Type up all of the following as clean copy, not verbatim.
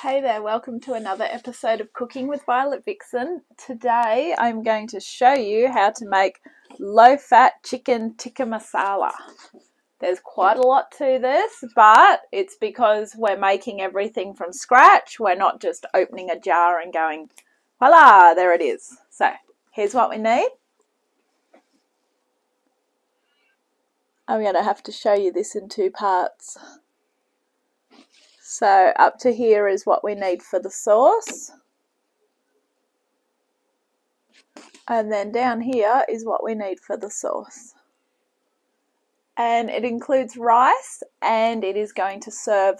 Hey there, welcome to another episode of Cooking with Violet Vixen. Today I'm going to show you how to make low-fat chicken tikka masala. There's quite a lot to this, but it's because we're making everything from scratch. We're not just opening a jar and going, voila, there it is. So here's what we need. I'm going to have to show you this in two parts. So up to here is what we need for the sauce. And then down here is what we need for the sauce. And it includes rice, and it is going to serve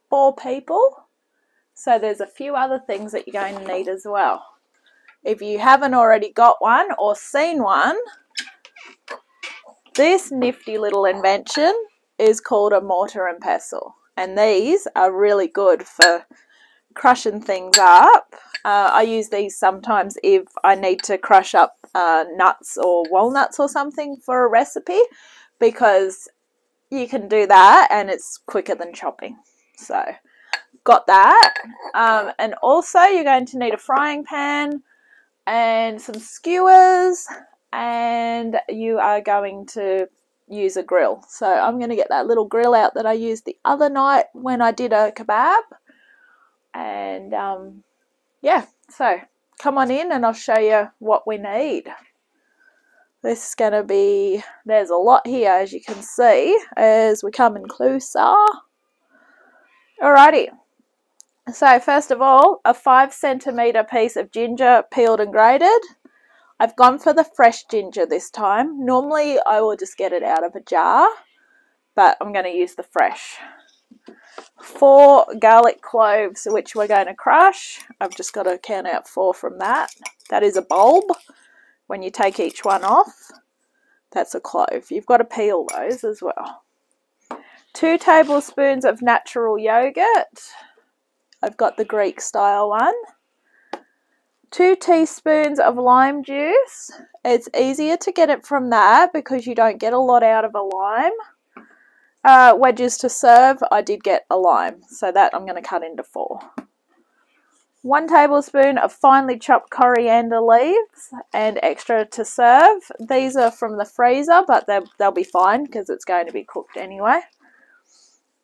4 people. So there's a few other things that you're going to need as well. If you haven't already got one or seen one, this nifty little invention is called a mortar and pestle. And these are really good for crushing things up. I use these sometimes if I need to crush up nuts or walnuts or something for a recipe, because you can do that and it's quicker than chopping. So got that. And also you're going to need a frying pan and some skewers, and you are going to use a grill. So I'm going to get that little grill out that I used the other night when I did a kebab. And yeah, so come on in and I'll show you what we need. This is going to be, there's a lot here as you can see as we come in closer. Alrighty, so first of all, a 5 centimetre piece of ginger peeled and grated. I've gone for the fresh ginger this time. Normally I will just get it out of a jar, but I'm going to use the fresh. 4 garlic cloves, which we're going to crush. I've just got to count out 4 from that. That is a bulb. When you take each one off, that's a clove. You've got to peel those as well. 2 tablespoons of natural yogurt. I've got the Greek style one. 2 teaspoons of lime juice. It's easier to get it from that because you don't get a lot out of a lime. Wedges to serve, I did get a lime, so that I'm going to cut into 4. 1 tablespoon of finely chopped coriander leaves and extra to serve. These are from the freezer, but they'll be fine because it's going to be cooked anyway.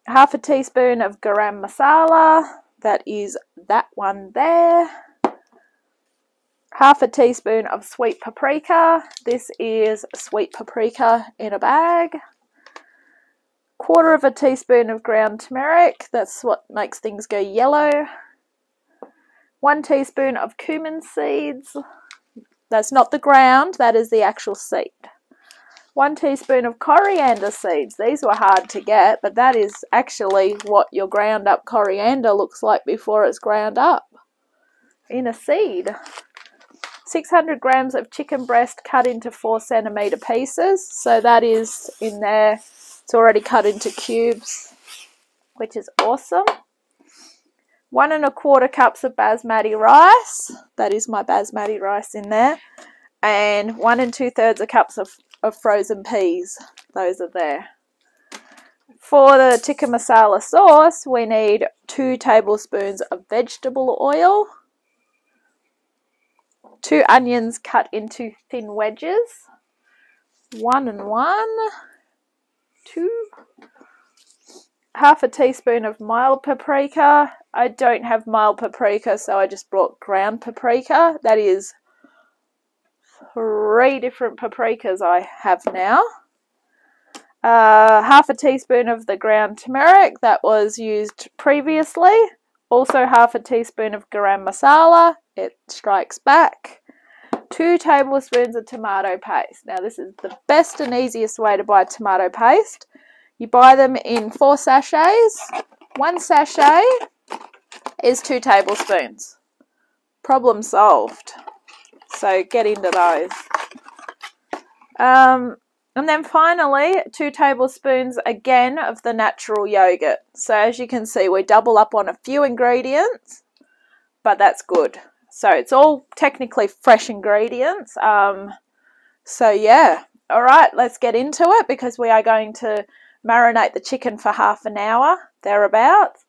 1/2 teaspoon of garam masala. That is that one there. 1/2 teaspoon of sweet paprika. This is sweet paprika in a bag. 1/4 teaspoon of ground turmeric. That's what makes things go yellow. 1 teaspoon of cumin seeds. That's not the ground, that is the actual seed. 1 teaspoon of coriander seeds. These were hard to get, but that is actually what your ground up coriander looks like before it's ground up in a seed. 600 grams of chicken breast cut into 4 centimetre pieces. So that is in there. It's already cut into cubes, which is awesome. 1 1/4 cups of basmati rice. That is my basmati rice in there. And 1 2/3 cups of frozen peas. Those are there. For the tikka masala sauce, we need 2 tablespoons of vegetable oil. 2 onions cut into thin wedges. 1 and 1. 2. 1/2 teaspoon of mild paprika. I don't have mild paprika, so I just brought ground paprika. That is 3 different paprikas I have now. 1/2 teaspoon of the ground turmeric that was used previously. Also 1/2 teaspoon of garam masala. It strikes back. 2 tablespoons of tomato paste. Now this is the best and easiest way to buy tomato paste. You buy them in 4 sachets. 1 sachet is 2 tablespoons. Problem solved. So get into those. And then finally 2 tablespoons again of the natural yogurt. So as you can see, we double up on a few ingredients, but that's good. So it's all technically fresh ingredients. So yeah, all right, let's get into it because we are going to marinate the chicken for half an hour, thereabouts.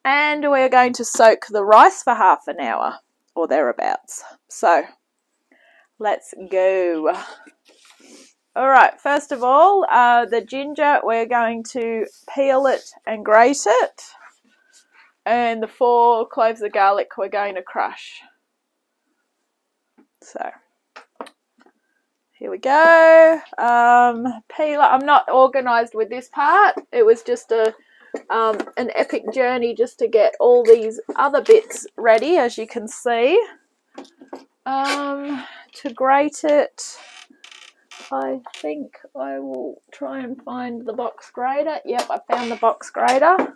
And we're going to soak the rice for half an hour or thereabouts. So let's go. All right, first of all, the ginger, we're going to peel it and grate it. And the 4 cloves of garlic we're going to crush. So here we go. Peeler. I'm not organised with this part. It was just an epic journey just to get all these other bits ready, as you can see. To grate it, I think I will try and find the box grater. Yep, I found the box grater.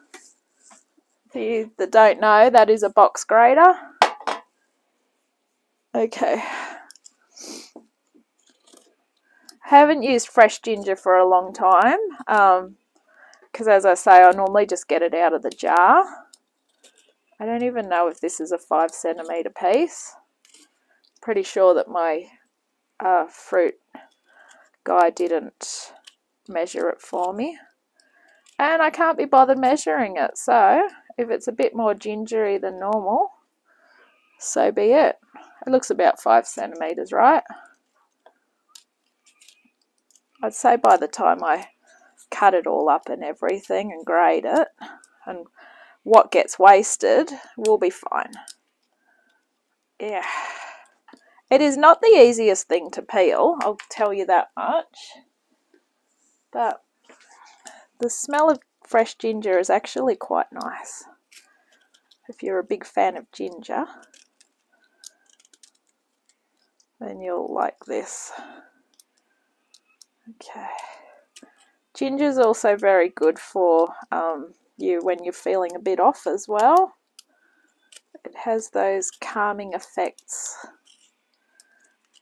For you that don't know, that is a box grater. Okay. Haven't used fresh ginger for a long time because, as I say, I normally just get it out of the jar. I don't even know if this is a 5 centimetre piece. Pretty sure that my fruit guy didn't measure it for me. And I can't be bothered measuring it, so if it's a bit more gingery than normal, so be it. It looks about 5 centimetres, right? I'd say by the time I cut it all up and everything and grate it, and what gets wasted will be fine. Yeah. It is not the easiest thing to peel, I'll tell you that much. But the smell of fresh ginger is actually quite nice. If you're a big fan of ginger, then you'll like this. Okay. Ginger's also very good for you when you're feeling a bit off as well. It has those calming effects,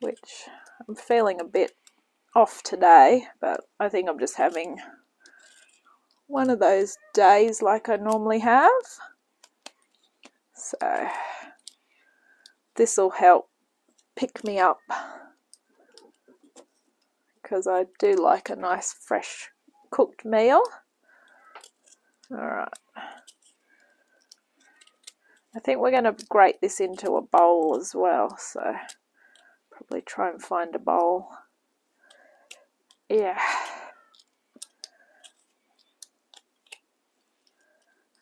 which I'm feeling a bit off today, but I think I'm just having one of those days like I normally have. So this will help pick me up, because I do like a nice fresh cooked meal. Alright. I think we're going to grate this into a bowl as well, so probably try and find a bowl. Yeah.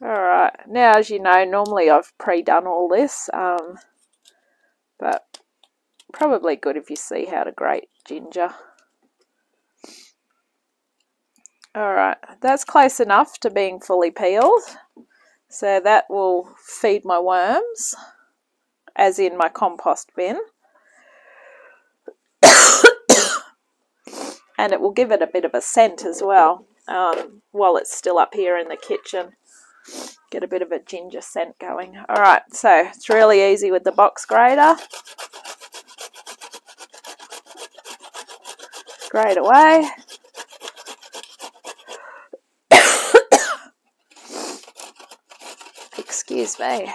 Alright, now as you know, normally I've pre-done all this, but probably good if you see how to grate ginger. Alright, that's close enough to being fully peeled, so that will feed my worms, as in my compost bin. And it will give it a bit of a scent as well, while it's still up here in the kitchen. Get a bit of a ginger scent going. Alright, so it's really easy with the box grater. Grate away. Excuse me.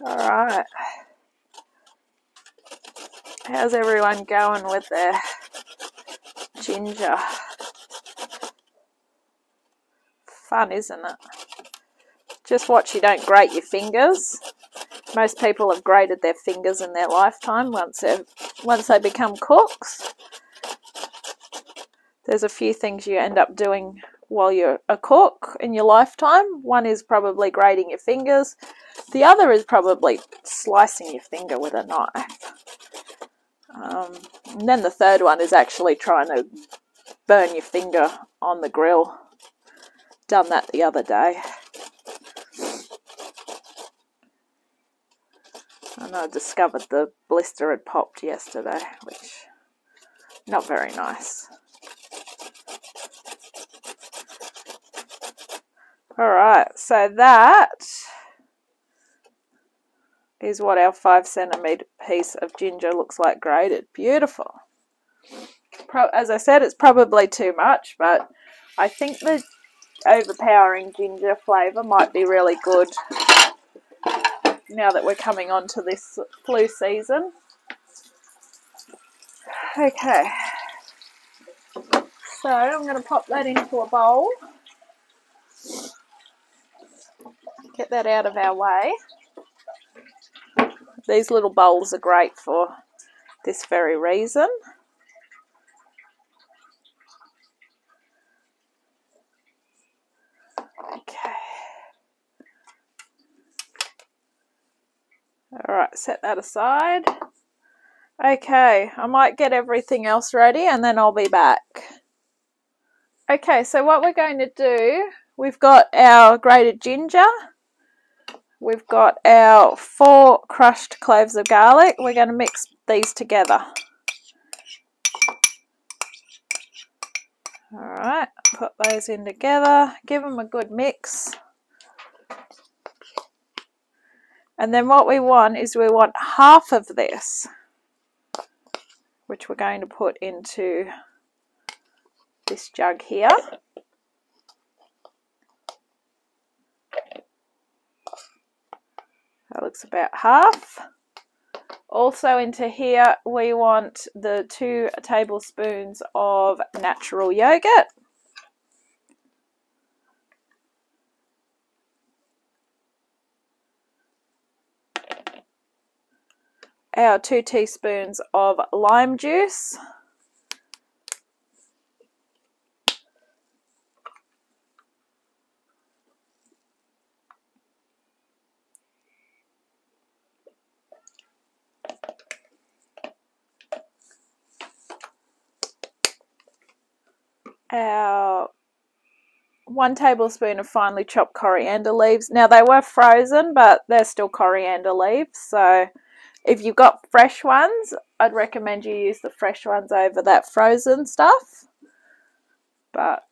Alright. How's everyone going with their ginger? Fun, isn't it? Just watch you don't grate your fingers. Most people have grated their fingers in their lifetime once they become cooks. There's a few things you end up doing while you're a cook in your lifetime. One is probably grating your fingers. The other is probably slicing your finger with a knife. And then the third one is actually trying to burn your finger on the grill. Done that the other day. And I discovered the blister had popped yesterday, which not very nice. Alright, so that is what our 5 centimetre piece of ginger looks like grated. Beautiful. As I said, it's probably too much, but I think the overpowering ginger flavour might be really good now that we're coming on to this flu season. Okay, so I'm going to pop that into a bowl. Get that out of our way. These little bowls are great for this very reason. Okay. Alright, set that aside. Okay, I might get everything else ready and then I'll be back. Okay, so what we're going to do, we've got our grated ginger. We've got our 4 crushed cloves of garlic. We're going to mix these together. Alright, put those in together, give them a good mix. And then what we want is we want half of this, which we're going to put into this jug here. That looks about half. Also into here we want the 2 tablespoons of natural yogurt. Our 2 teaspoons of lime juice. Our 1 tablespoon of finely chopped coriander leaves. Now they were frozen, but they're still coriander leaves, so if you've got fresh ones, I'd recommend you use the fresh ones over that frozen stuff. But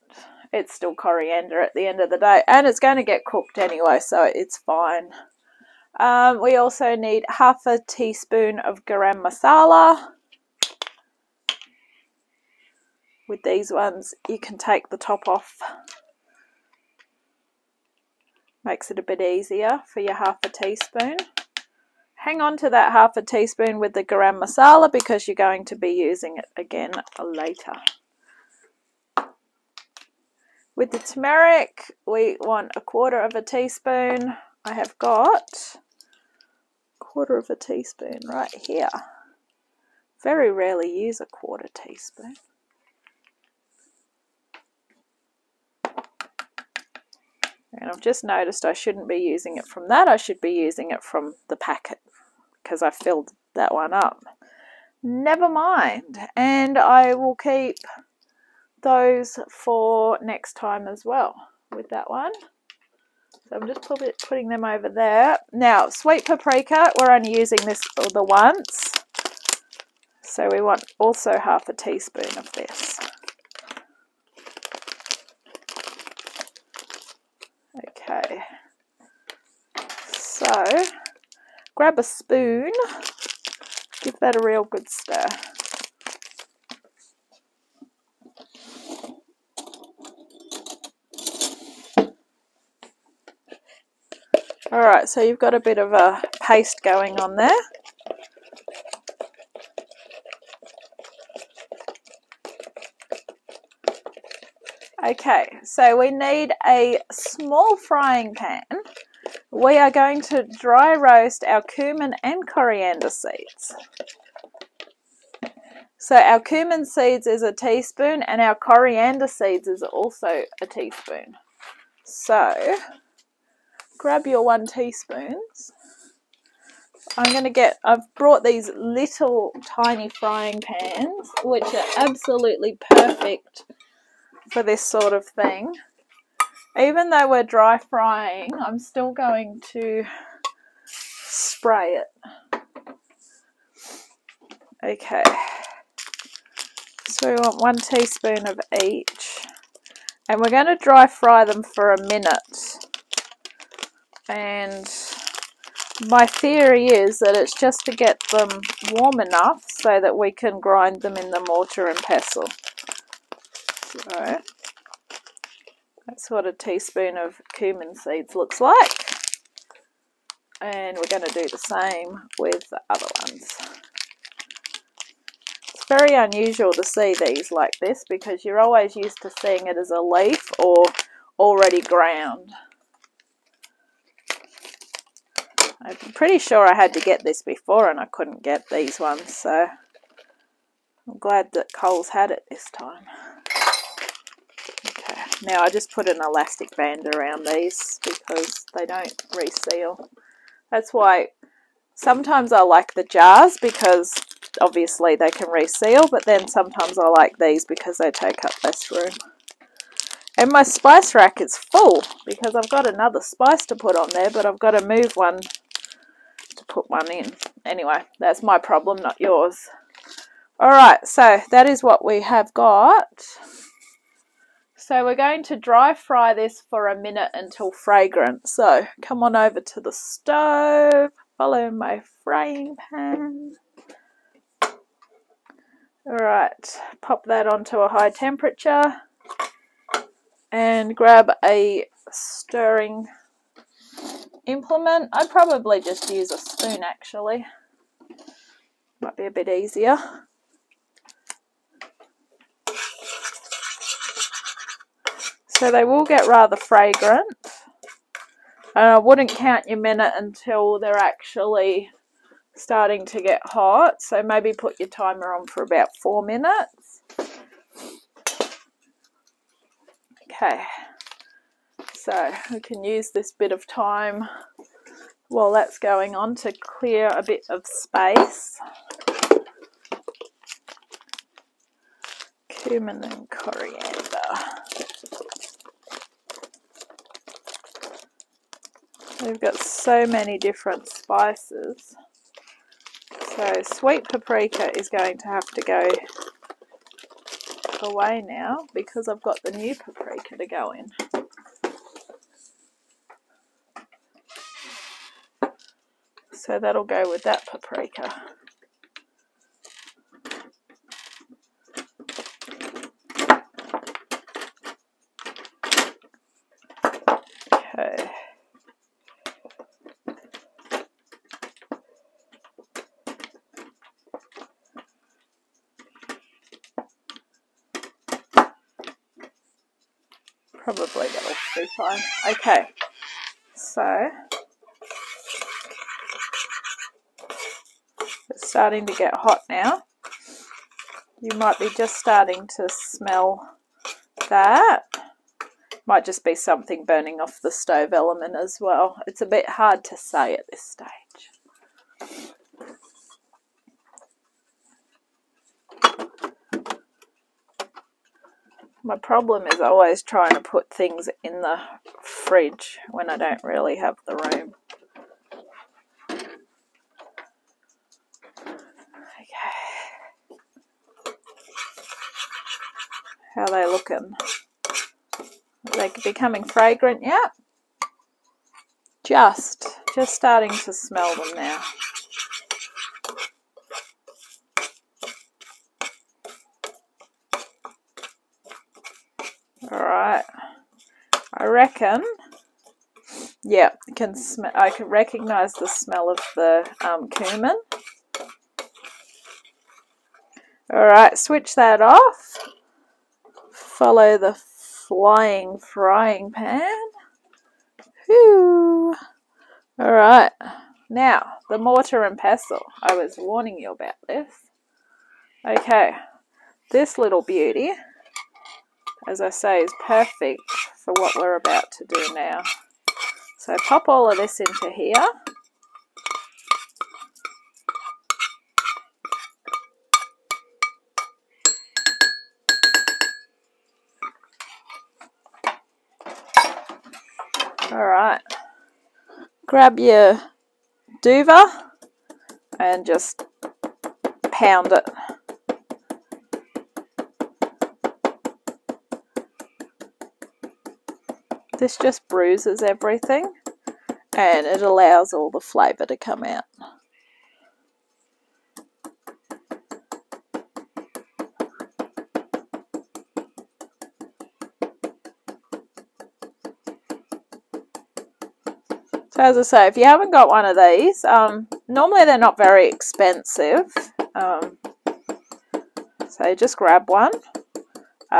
it's still coriander at the end of the day, and it's going to get cooked anyway, so it's fine. We also need half a teaspoon of garam masala. With these ones, you can take the top off. Makes it a bit easier for your half a teaspoon. Hang on to that half a teaspoon with the garam masala because you're going to be using it again later. With the turmeric, we want 1/4 teaspoon. I have got 1/4 teaspoon right here. Very rarely use a 1/4 teaspoon. And I've just noticed I shouldn't be using it from that. I should be using it from the packet because I filled that one up. Never mind. And I will keep those for next time as well with that one. So I'm just putting them over there. Now, sweet paprika, we're only using this for the once. So we want also half a teaspoon of this. Okay. So, grab a spoon, give that a real good stir. Alright, so you've got a bit of a paste going on there. Okay, so we need a small frying pan. We are going to dry roast our cumin and coriander seeds. So our cumin seeds is a teaspoon and our coriander seeds is also a teaspoon. So grab your 1 teaspoons. I've brought these little tiny frying pans, which are absolutely perfect for this sort of thing. Even though we're dry frying, I'm still going to spray it. Okay. So we want 1 teaspoon of each. And we're going to dry fry them for a minute. And my theory is that it's just to get them warm enough so that we can grind them in the mortar and pestle. So that's what a teaspoon of cumin seeds looks like. And we're going to do the same with the other ones. It's very unusual to see these like this because you're always used to seeing it as a leaf or already ground. I'm pretty sure I had to get this before and I couldn't get these ones, so I'm glad that Coles had it this time. Okay, now I just put an elastic band around these because they don't reseal. That's why sometimes I like the jars because obviously they can reseal, but then sometimes I like these because they take up less room. And my spice rack is full because I've got another spice to put on there, but I've got to move one to put one in. Anyway, that's my problem, not yours. Alright, so that is what we have got. So we're going to dry fry this for a minute until fragrant. So come on over to the stove, follow my frying pan. Alright, pop that onto a high temperature and grab a stirring implement. I'd probably just use a spoon actually. Might be a bit easier. So they will get rather fragrant. And I wouldn't count your minute until they're actually starting to get hot. So maybe put your timer on for about 4 minutes. Okay. So we can use this bit of time while that's going on to clear a bit of space. Cumin and coriander. We've got so many different spices. So sweet paprika is going to have to go away now because I've got the new paprika to go in. So that'll go with that paprika. Okay. Probably that'll be fine. Okay, so it's starting to get hot now. You might be just starting to smell that. Might just be something burning off the stove element as well. It's a bit hard to say at this stage. My problem is always trying to put things in the fridge when I don't really have the room. Okay. How are they looking? Are they becoming fragrant yet? Just starting to smell them now. Alright, I reckon, yeah, I can recognise the smell of the cumin. Alright, switch that off. Follow the flying frying pan. Whew. Alright, now the mortar and pestle. I was warning you about this. Okay, this little beauty, as I say, is perfect for what we're about to do now. So pop all of this into here. Alright, grab your duva and just pound it. This just bruises everything and it allows all the flavour to come out. So as I say, if you haven't got one of these, normally they're not very expensive. So you just grab one.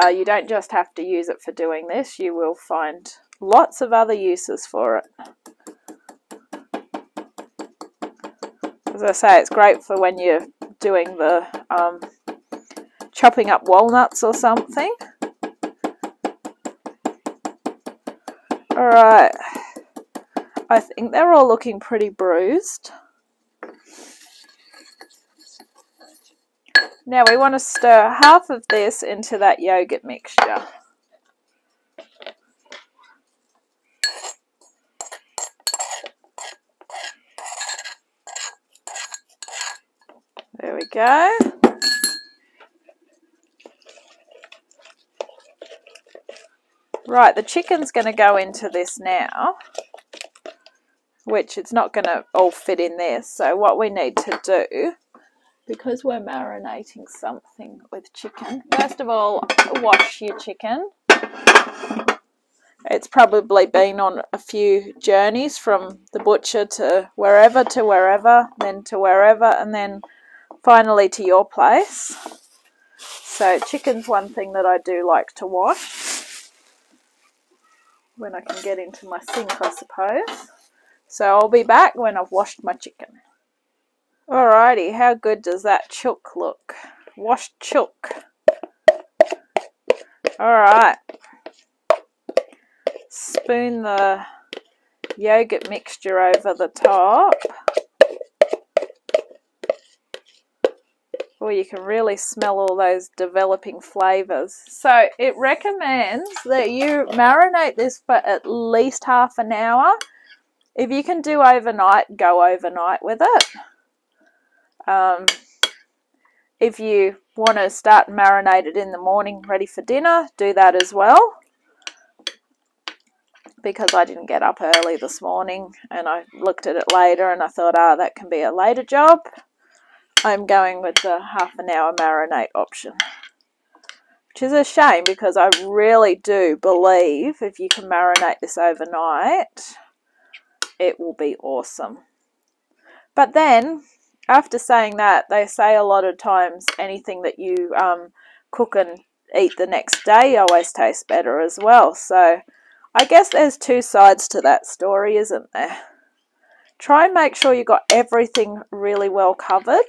You don't just have to use it for doing this. You will find lots of other uses for it. As I say, it's great for when you're doing the chopping up walnuts or something. Alright, I think they're all looking pretty bruised. Now we want to stir half of this into that yogurt mixture. There we go. Right, the chicken's going to go into this now, which it's not going to all fit in this. So what we need to do, because we're marinating something with chicken, first of all, wash your chicken. It's probably been on a few journeys from the butcher to wherever, then to wherever, and then finally to your place. So chicken's one thing that I do like to wash when I can get into my sink, I suppose. So I'll be back when I've washed my chicken. Alrighty, how good does that chook look? Washed chook. Alright. Spoon the yogurt mixture over the top. Or you can really smell all those developing flavours. So it recommends that you marinate this for at least half an hour. If you can do overnight, go overnight with it. If you want to start and marinate it in the morning ready for dinner, do that as well. Because I didn't get up early this morning and I looked at it later and I thought, that can be a later job. I'm going with the half an hour marinate option, which is a shame because I really do believe if you can marinate this overnight, it will be awesome. But then, after saying that, they say a lot of times anything that you cook and eat the next day always tastes better as well. So I guess there's two sides to that story, isn't there? Try and make sure you got everything really well covered.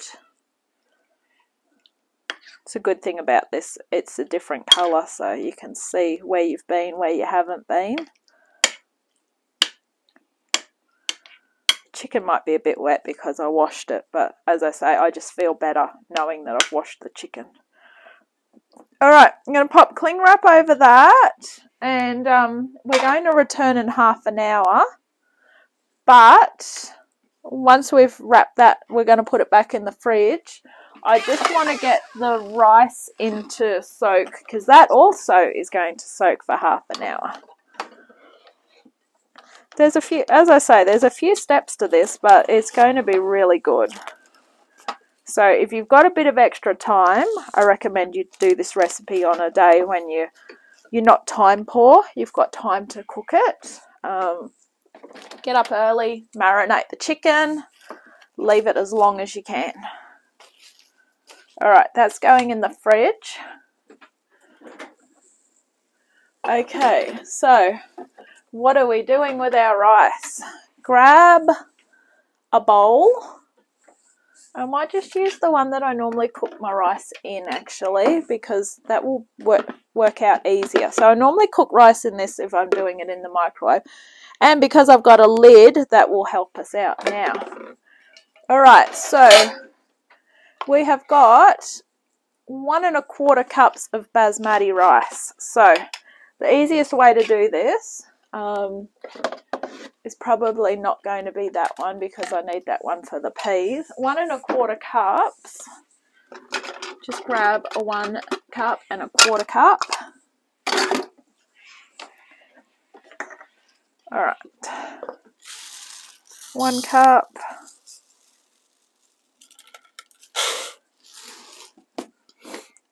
It's a good thing about this, it's a different colour so you can see where you've been, where you haven't been. Chicken might be a bit wet because I washed it, but as I say, I just feel better knowing that I've washed the chicken. Alright, I'm going to pop cling wrap over that, and we're going to return in half an hour, but once we've wrapped that, we're going to put it back in the fridge. I just want to get the rice into soak, because that also is going to soak for half an hour. There's a few, as I say, there's a few steps to this, but it's going to be really good. So if you've got a bit of extra time, I recommend you do this recipe on a day when you're not time poor, you've got time to cook it. Get up early, marinate the chicken, leave it as long as you can. Alright, that's going in the fridge. Okay, so what are we doing with our rice? Grab a bowl. I might just use the one that I normally cook my rice in actually, because that will work out easier. So I normally cook rice in this if I'm doing it in the microwave. And because I've got a lid, that will help us out now. Alright, so we have got 1 1/4 cups of basmati rice. So the easiest way to do this is probably not going to be that one because I need that one for the peas. 1 1/4 cups. Just grab a 1 cup and a 1/4 cup. Alright. 1 cup.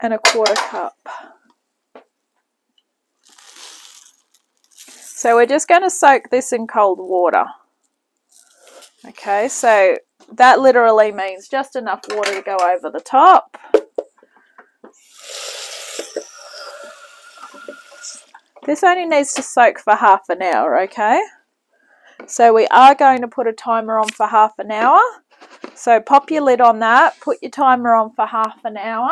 And a 1/4 cup. So we're just going to soak this in cold water. Okay, so that literally means just enough water to go over the top. This only needs to soak for half an hour, okay? So we are going to put a timer on for half an hour. So pop your lid on that, put your timer on for half an hour.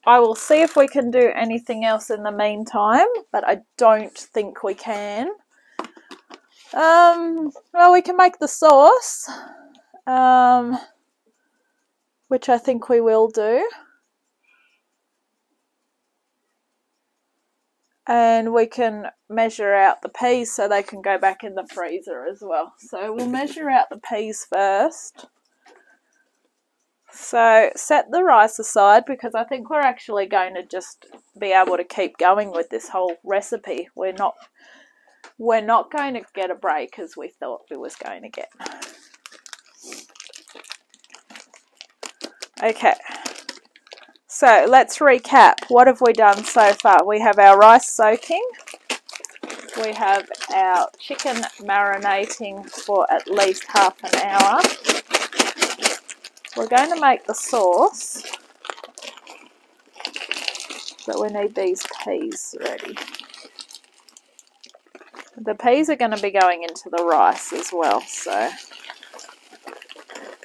I will see if we can do anything else in the meantime, but I don't think we can. Well, we can make the sauce, which I think we will do. And we can measure out the peas so they can go back in the freezer as well. So we'll measure out the peas first. So set the rice aside because I think we're actually going to just be able to keep going with this whole recipe. We're not going to get a break as we thought we was going to get. Okay. So let's recap. What have we done so far? We have our rice soaking. We have our chicken marinating for at least half an hour. We're going to make the sauce, but we need these peas ready. The peas are going to be going into the rice as well, so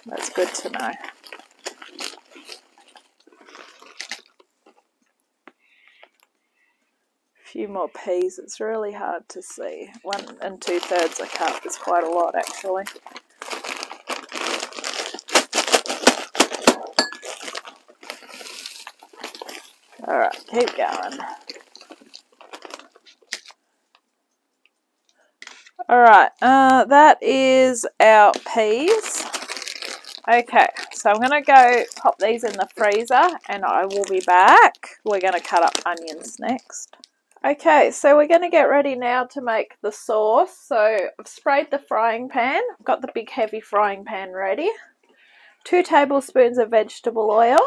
that's good to know. Few more peas. It's really hard to see. 1 2/3 a cup is quite a lot actually. Alright, keep going. Alright, that is our peas. Okay, so I'm going to go pop these in the freezer and I will be back. We're going to cut up onions next. Okay, so we're going to get ready now to make the sauce. So I've sprayed the frying pan. I've got the big heavy frying pan ready. 2 tablespoons of vegetable oil.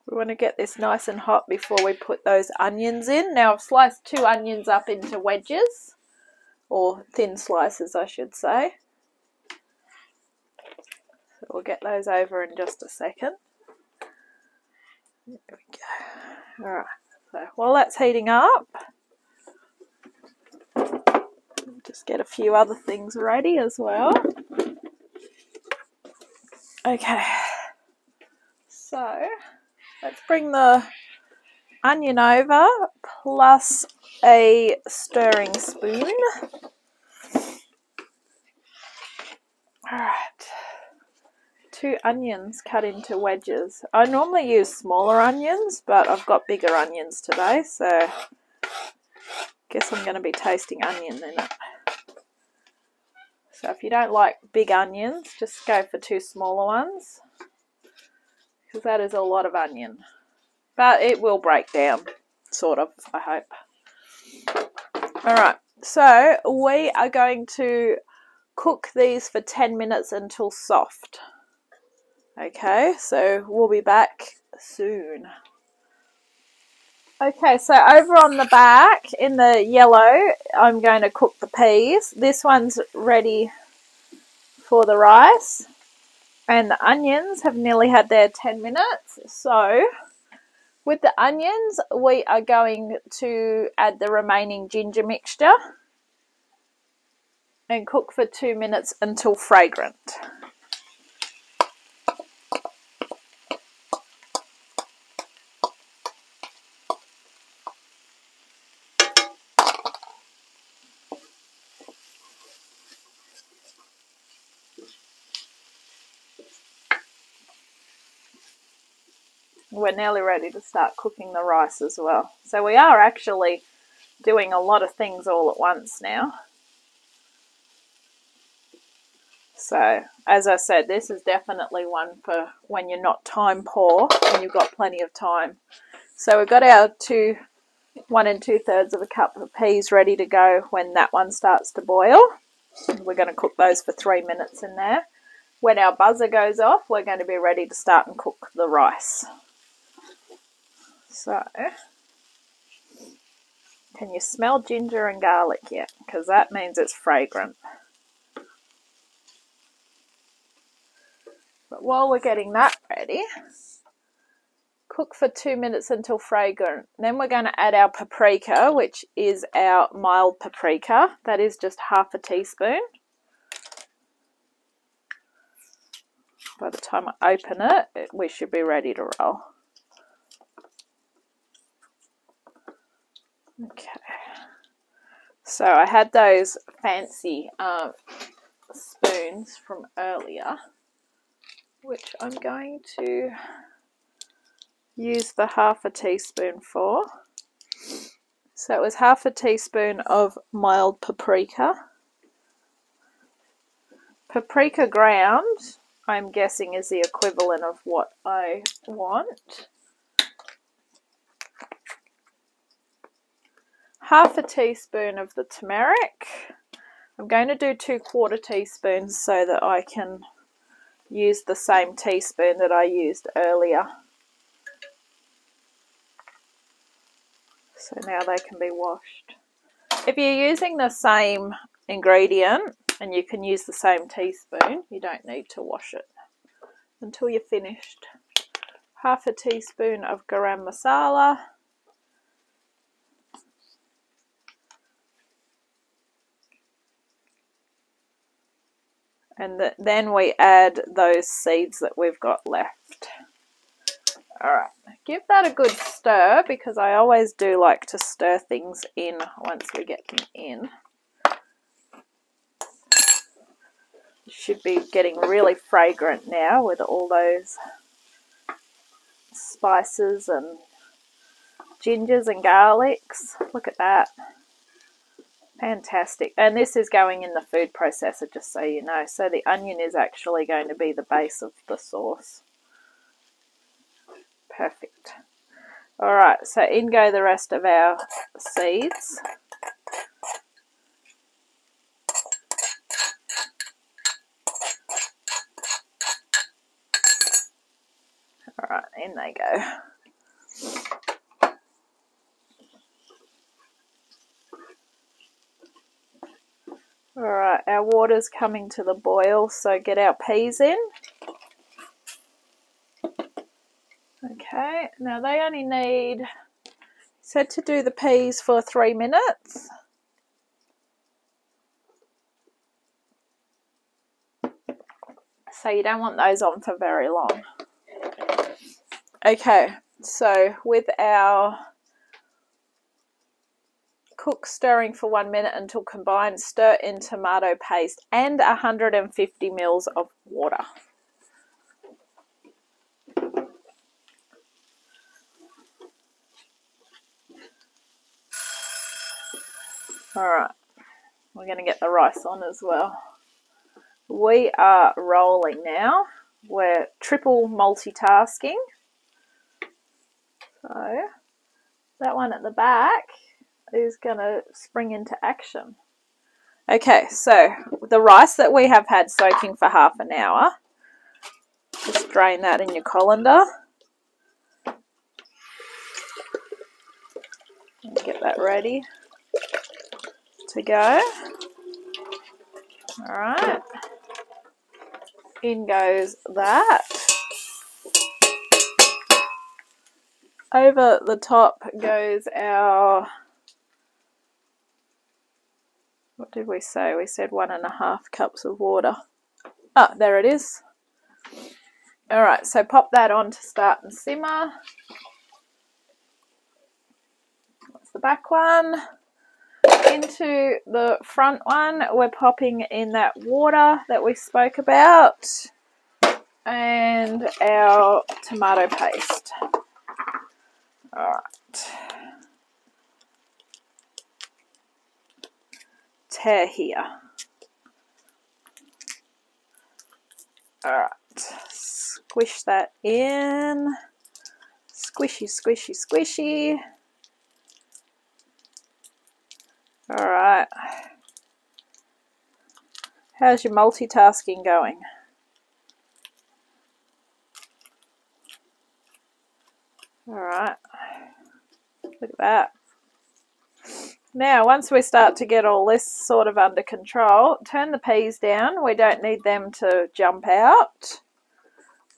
We want to get this nice and hot before we put those onions in. Now I've sliced 2 onions up into wedges, or thin slices I should say. So we'll get those over in just a second. There we go. Alright, so while that's heating up, just get a few other things ready as well. Okay, so let's bring the onion over plus a stirring spoon. Alright, 2 onions cut into wedges. I normally use smaller onions, but I've got bigger onions today, so guess I'm going to be tasting onion in it. So if you don't like big onions, just go for 2 smaller ones, because that is a lot of onion. But it will break down, sort of, I hope. Alright, so we are going to cook these for 10 minutes until soft. Okay, so we'll be back soon. Okay, so over on the back in the yellow, I'm going to cook the peas. This one's ready for the rice. And the onions have nearly had their 10 minutes. So with the onions, we are going to add the remaining ginger mixture and cook for 2 minutes until fragrant. We're nearly ready to start cooking the rice as well. So we are actually doing a lot of things all at once now. So as I said, this is definitely one for when you're not time poor and you've got plenty of time. So we've got our 1 2/3 of a cup of peas ready to go when that one starts to boil. We're going to cook those for 3 minutes in there. When our buzzer goes off, we're going to be ready to start and cook the rice. So, can you smell ginger and garlic yet? Because that means it's fragrant. But while we're getting that ready, cook for 2 minutes until fragrant. Then we're going to add our paprika, which is our mild paprika. That is just half a teaspoon. By the time I open it, we should be ready to roll. Okay. So I had those fancy spoons from earlier, which I'm going to use the half a teaspoon for. So it was half a teaspoon of mild paprika. Paprika ground, I'm guessing, is the equivalent of what I want. Half a teaspoon of the turmeric. I'm going to do 2/4 teaspoons so that I can use the same teaspoon that I used earlier. So now they can be washed. If you're using the same ingredient and you can use the same teaspoon, you don't need to wash it until you're finished. Half a teaspoon of garam masala. And then we add those seeds that we've got left. Alright, give that a good stir, because I always do like to stir things in once we get them in. It should be getting really fragrant now with all those spices and gingers and garlics. Look at that. Fantastic. And this is going in the food processor, just so you know. So the onion is actually going to be the base of the sauce. Perfect. Alright, so in go the rest of our seeds. Alright, in they go. Alright, our water's coming to the boil, so get our peas in. Okay, now they only need, said to do the peas for 3 minutes. So you don't want those on for very long. Okay, so with our cook stirring for 1 minute until combined, stir in tomato paste and 150 ml of water. Alright, we're going to get the rice on as well. We are rolling now. We're triple multitasking. So that one at the back is going to spring into action. Okay, so the rice that we have had soaking for half an hour, just drain that in your colander. And get that ready to go. Alright, in goes that. Over the top goes our, what did we say? We said 1.5 cups of water. Ah, there it is. Alright, so pop that on to start and simmer. That's the back one. Into the front one, we're popping in that water that we spoke about and our tomato paste. Alright. Tear here. Alright. Squish that in. Squishy, squishy, squishy. Alright. How's your multitasking going? Alright. Look at that. Now, once we start to get all this sort of under control, turn the peas down. We don't need them to jump out.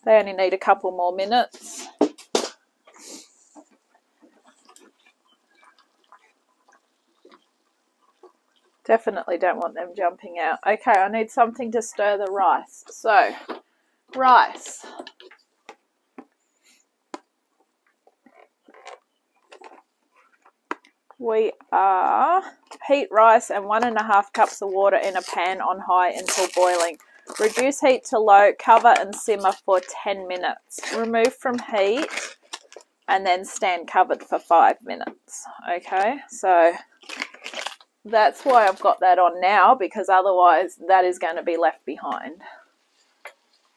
They only need a couple more minutes. Definitely don't want them jumping out. Okay, I need something to stir the rice. So, rice. We are heat rice and 1.5 cups of water in a pan on high until boiling. Reduce heat to low, cover and simmer for 10 minutes. Remove from heat and then stand covered for 5 minutes. Okay, so that's why I've got that on now, because otherwise that is going to be left behind.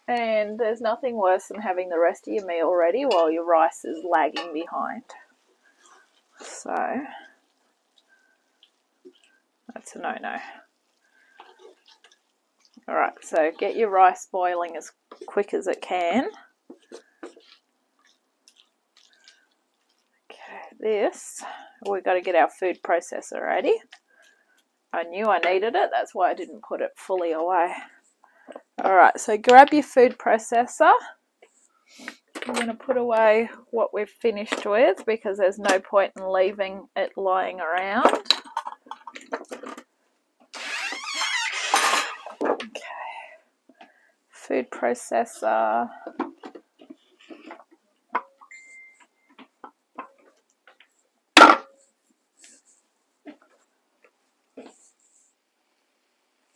And there's nothing worse than having the rest of your meal ready while your rice is lagging behind. So that's a no-no. Alright, so get your rice boiling as quick as it can. Okay, this, we've got to get our food processor ready. I knew I needed it, that's why I didn't put it fully away. Alright, so grab your food processor. I'm going to put away what we've finished with because there's no point in leaving it lying around. Okay, food processor.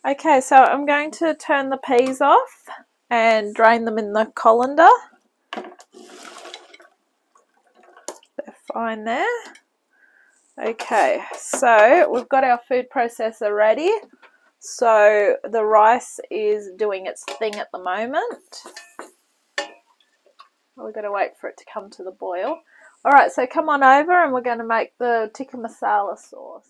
Okay, so I'm going to turn the peas off and drain them in the colander. They're fine there. Okay, so we've got our food processor ready. So the rice is doing its thing at the moment. We've got to wait for it to come to the boil. Alright, so come on over and we're going to make the tikka masala sauce.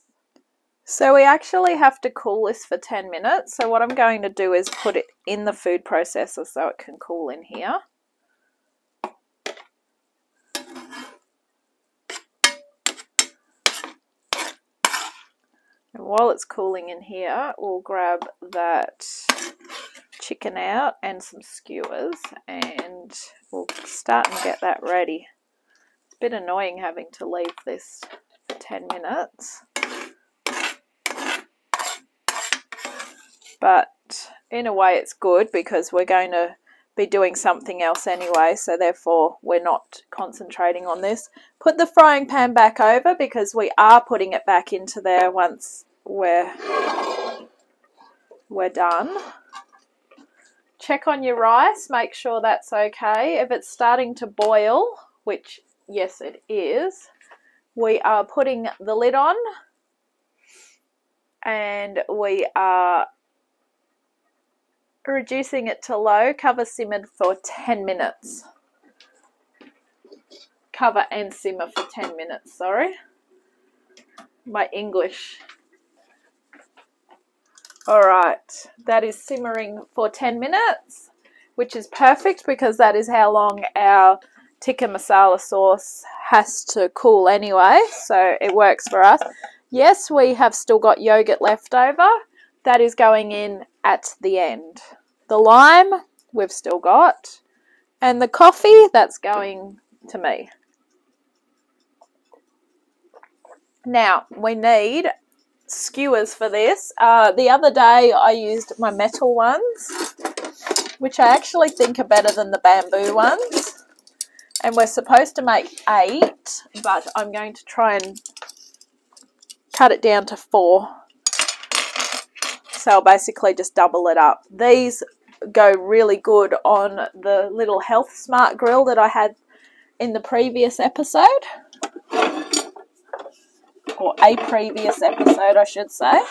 So we actually have to cool this for 10 minutes. So what I'm going to do is put it in the food processor so it can cool in here. And while it's cooling in here, we'll grab that chicken out and some skewers and we'll start and get that ready. It's a bit annoying having to leave this for 10 minutes. But in a way it's good because we're going to be doing something else anyway, so therefore we're not concentrating on this. Put the frying pan back over because we are putting it back into there once we're done. Check on your rice, make sure that's okay. If it's starting to boil, which yes it is, we are putting the lid on and we are reducing it to low, cover simmered for 10 minutes. Cover and simmer for 10 minutes, sorry. My English. Alright, that is simmering for 10 minutes, which is perfect because that is how long our tikka masala sauce has to cool anyway, so it works for us. Yes, we have still got yogurt left over. That is going in at the end. The lime, we've still got. And the coffee, that's going to me. Now, we need skewers for this. The other day, I used my metal ones, which I actually think are better than the bamboo ones. And we're supposed to make 8, but I'm going to try and cut it down to 4. So I'll basically just double it up. These go really good on the little Health Smart grill that I had in the previous episode. Or a previous episode, I should say.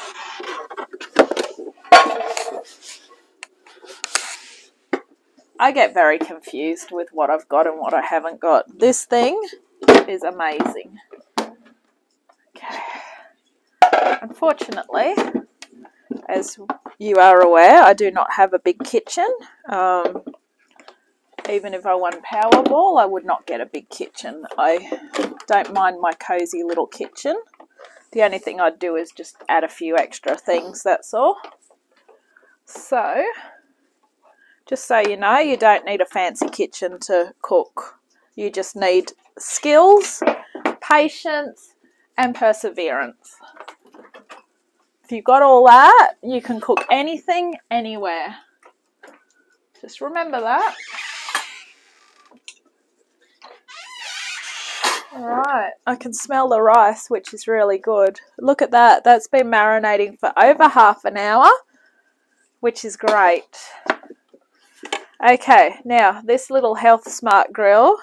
I get very confused with what I've got and what I haven't got. This thing is amazing. Okay. Unfortunately, as you are aware, I do not have a big kitchen. Even if I won Powerball, I would not get a big kitchen. I don't mind my cozy little kitchen. The only thing I'd do is just add a few extra things, that's all. So, Just so you know, you don't need a fancy kitchen to cook. You just need skills, patience, and perseverance. If you've got all that, you can cook anything, anywhere. Just remember that. Alright, I can smell the rice, which is really good. Look at that. That's been marinating for over half an hour, which is great. Okay, now this little Health Smart grill,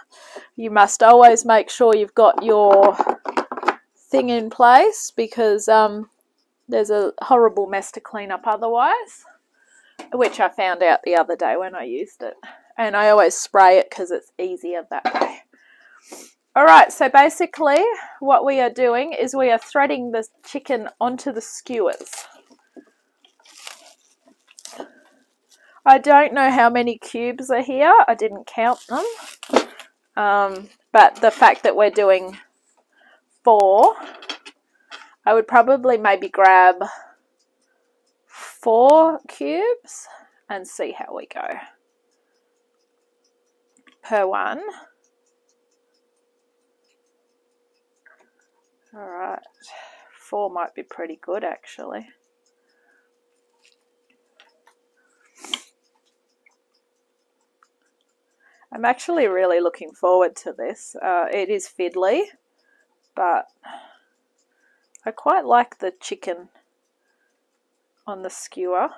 you must always make sure you've got your thing in place because there's a horrible mess to clean up otherwise, which I found out the other day when I used it. And I always spray it because it's easier that way. Alright, so basically what we are doing is we are threading the chicken onto the skewers. I don't know how many cubes are here. I didn't count them. But the fact that we're doing 4, I would probably maybe grab 4 cubes and see how we go. Per one. Alright, 4 might be pretty good actually. I'm actually really looking forward to this. It is fiddly, but I quite like the chicken on the skewer,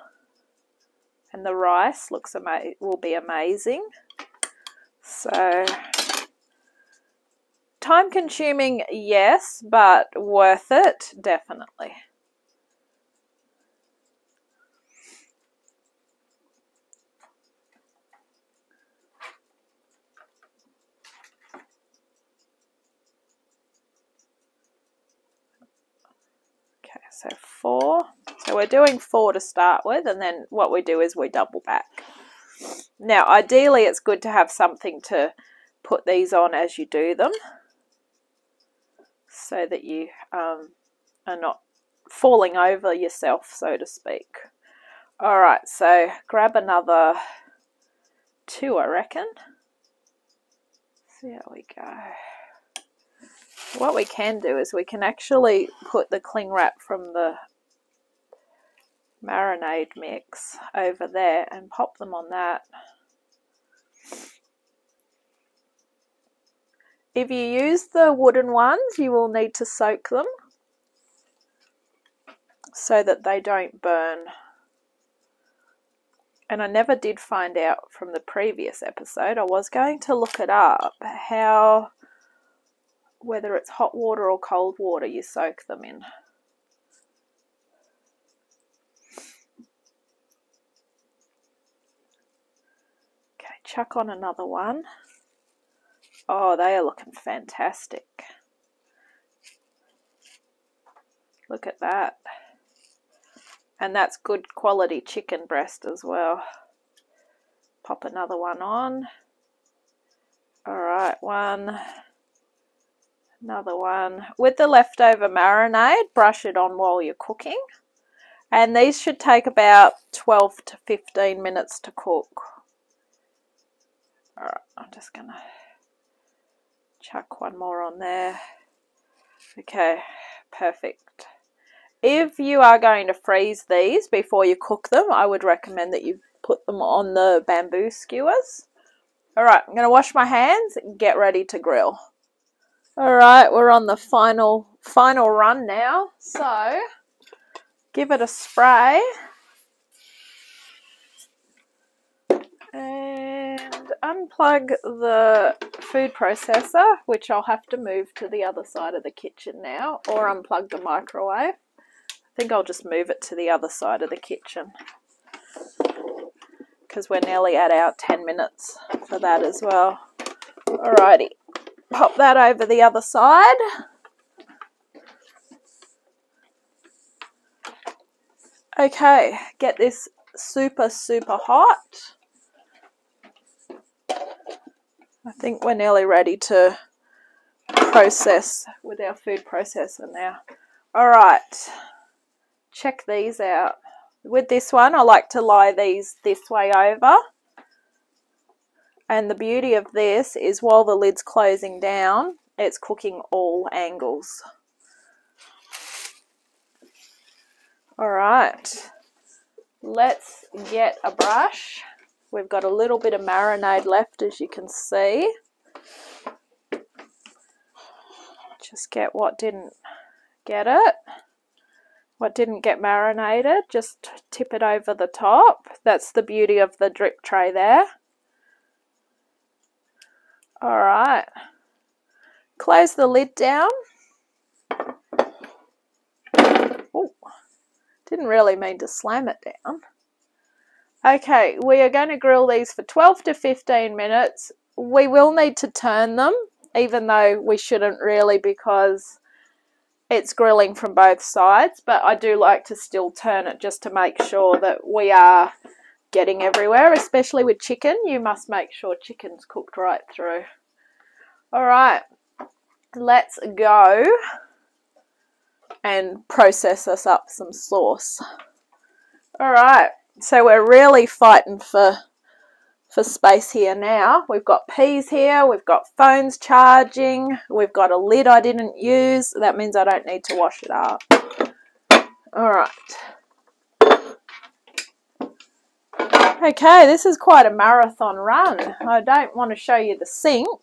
and the rice will be amazing. So time consuming, yes, but worth it, definitely. Okay, so 4. So we're doing 4 to start with, and then what we do is we double back. Now, ideally, it's good to have something to put these on as you do them, so that you are not falling over yourself, so to speak. Alright, so grab another 2, I reckon. See how we go. What we can do is we can actually put the cling wrap from the marinade mix over there and pop them on that. If you use the wooden ones, you will need to soak them so that they don't burn. And I never did find out from the previous episode. I was going to look it up, whether it's hot water or cold water you soak them in. Okay, chuck on another one. Oh, they are looking fantastic. Look at that. And that's good quality chicken breast as well. Pop another one on. Alright, one. Another one. With the leftover marinade, brush it on while you're cooking. And these should take about 12 to 15 minutes to cook. Alright, I'm just going to chuck one more on there. Okay, perfect. If you are going to freeze these before you cook them, I would recommend that you put them on the bamboo skewers. Alright, I'm going to wash my hands and get ready to grill. Alright, we're on the final run now. So, give it a spray. And unplug the food processor, which I'll have to move to the other side of the kitchen now, or unplug the microwave. I think I'll just move it to the other side of the kitchen because we're nearly at our 10 minutes for that as well. Alrighty, pop that over the other side. Okay, get this super hot. I think we're nearly ready to process with our food processor now. Alright, check these out. With this one, I like to lie these this way over And the beauty of this is while the lid's closing down, it's cooking all angles. All right, let's get a brush. We've got a little bit of marinade left, as you can see. Just get what didn't get it. What didn't get marinated, just tip it over the top. That's the beauty of the drip tray there. All right, close the lid down. Oh, didn't really mean to slam it down. Okay, we are going to grill these for 12 to 15 minutes. We will need to turn them, even though we shouldn't really because it's grilling from both sides, but I do like to still turn it just to make sure that we are getting everywhere, especially with chicken. You must make sure chicken's cooked right through. All right, let's go and process us up some sauce. All right, so we're really fighting for space here now. We've got peas here, we've got phones charging, we've got a lid I didn't use. That means I don't need to wash it up. All right. Okay, this is quite a marathon run. I don't want to show you the sink,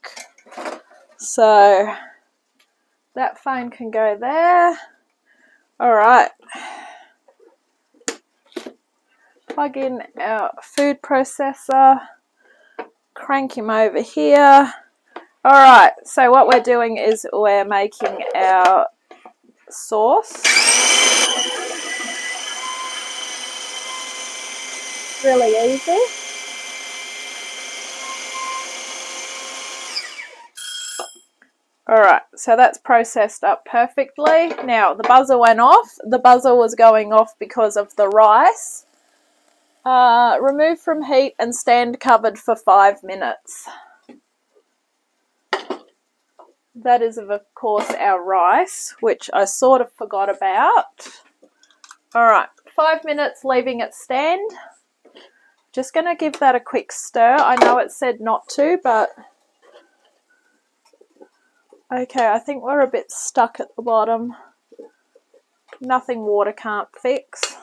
so that phone can go there. All right. Plug in our food processor. Crank him over here. All right, so what we're doing is we're making our sauce. Really easy. All right, so that's processed up perfectly. Now the buzzer went off. The buzzer was going off because of the rice. Remove from heat and stand covered for 5 minutes. That is, of course, our rice, which I sort of forgot about. All right, 5 minutes, leaving it stand. Just going to give that a quick stir. I know it said not to, but okay, I think we're a bit stuck at the bottom. Nothing water can't fix.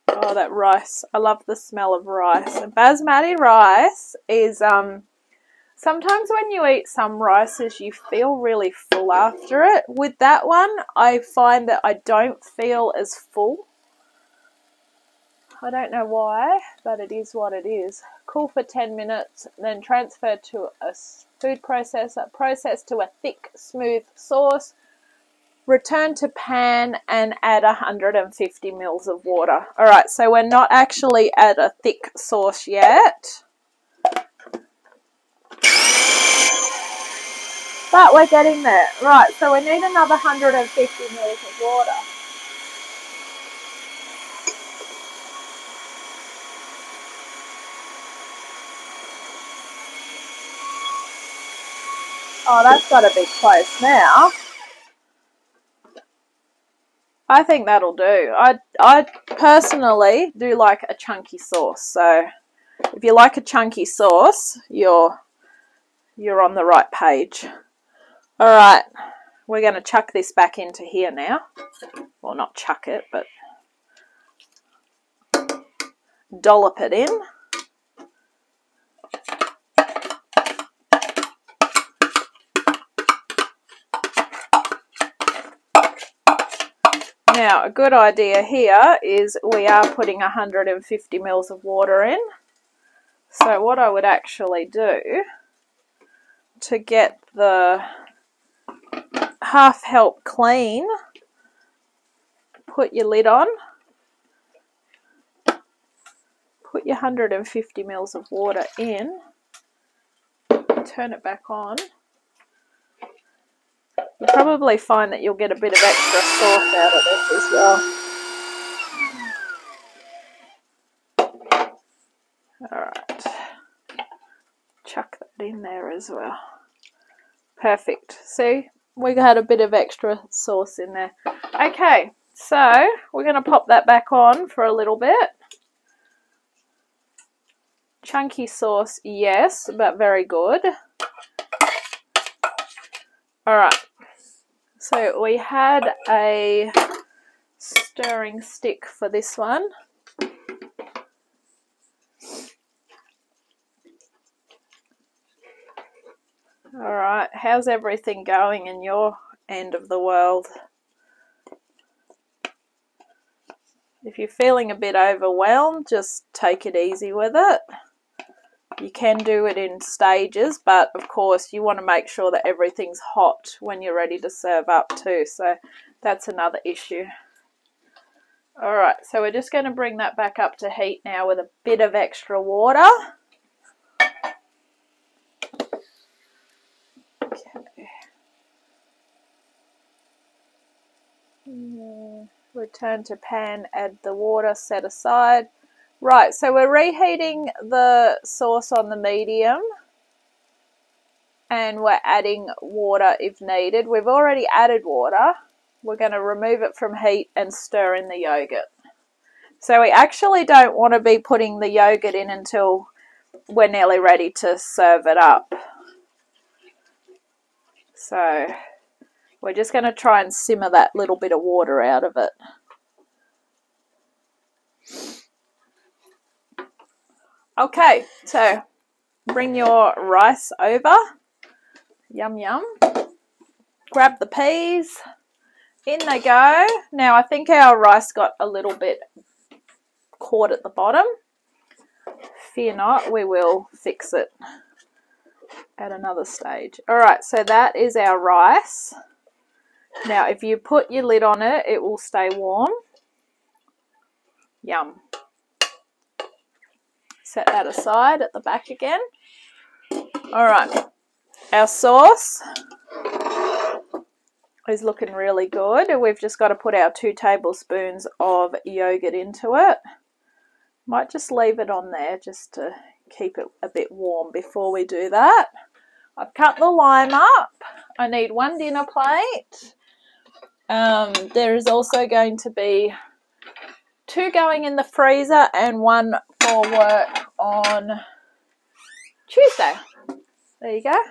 Oh, that rice. I love the smell of rice. And basmati rice is, sometimes when you eat some rices, you feel really full after it. With that one, I find that I don't feel as full. I don't know why, but it is what it is. Cool for 10 minutes, then transfer to a food processor, process to a thick, smooth sauce. Return to pan and add 150 mils of water. All right, so we're not actually at a thick sauce yet, but we're getting there. Right, so we need another 150 mils of water. Oh, that's got to be close now. I think that'll do. I personally do like a chunky sauce. So if you like a chunky sauce, you're on the right page. All right, we're going to chuck this back into here now. Well, not chuck it, but dollop it in. Now, a good idea here is we are putting 150 mils of water in. So what I would actually do to get the half help clean, put your lid on, put your 150 mils of water in, turn it back on. You'll probably find that you'll get a bit of extra sauce out of this as well. Alright, chuck that in there as well. Perfect. See, we had a bit of extra sauce in there. Okay, so we're going to pop that back on for a little bit. Chunky sauce, yes, but very good. Alright, so we had a stirring stick for this one. Alright, how's everything going in your end of the world? If you're feeling a bit overwhelmed, just take it easy with it. You can do it in stages, but of course you want to make sure that everything's hot when you're ready to serve up too, so that's another issue. Alright, so we're just going to bring that back up to heat now with a bit of extra water. Okay. Return to pan, add the water, set aside. Right, so we're reheating the sauce on the medium and we're adding water if needed. We've already added water. We're going to remove it from heat and stir in the yogurt. So we actually don't want to be putting the yogurt in until we're nearly ready to serve it up. So we're just going to try and simmer that little bit of water out of it. Okay, so bring your rice over. Yum, yum. Grab the peas. In they go. Now, I think our rice got a little bit caught at the bottom. Fear not, we will fix it at another stage. Alright, so that is our rice. Now, if you put your lid on it, it will stay warm. Yum. Set that aside at the back again. Alright, our sauce is looking really good. We've just got to put our 2 tablespoons of yogurt into it. Might just leave it on there just to keep it a bit warm before we do that. I've cut the lime up. I need 1 dinner plate. There is also going to be 2 going in the freezer and 1 for work on Tuesday. There you go.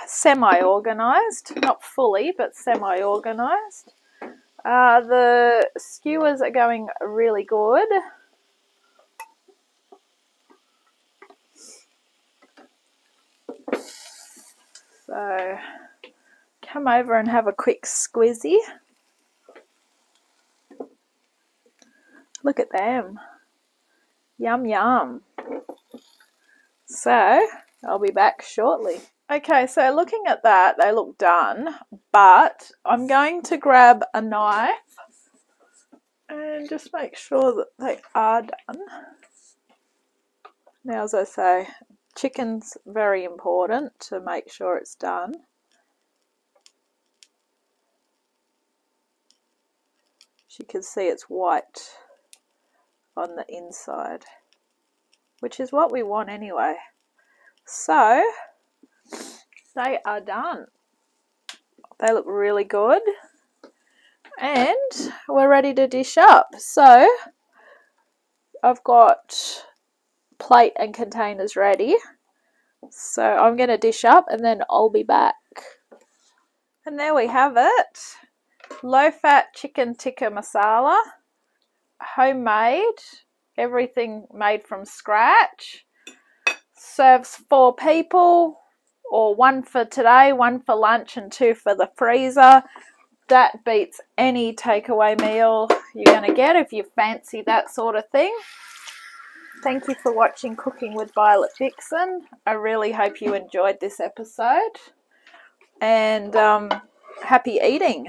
Semi-organised, not fully, but semi-organised. The skewers are going really good. So come over and have a quick squizzy. Look at them. Yum, yum. So I'll be back shortly. Okay, so looking at that, they look done, but I'm going to grab a knife and just make sure that they are done. Now, as I say, chicken's very important to make sure it's done. As you can see, it's white on the inside, which is what we want anyway. So they are done. They look really good and we're ready to dish up. So I've got plate and containers ready, so I'm going to dish up and then I'll be back. And there we have it. Low fat chicken tikka masala, homemade, everything made from scratch. Serves 4 people, or 1 for today, 1 for lunch and 2 for the freezer. That beats any takeaway meal you're going to get if you fancy that sort of thing. Thank you for watching Cooking with Violet Vixen. I really hope you enjoyed this episode, and happy eating.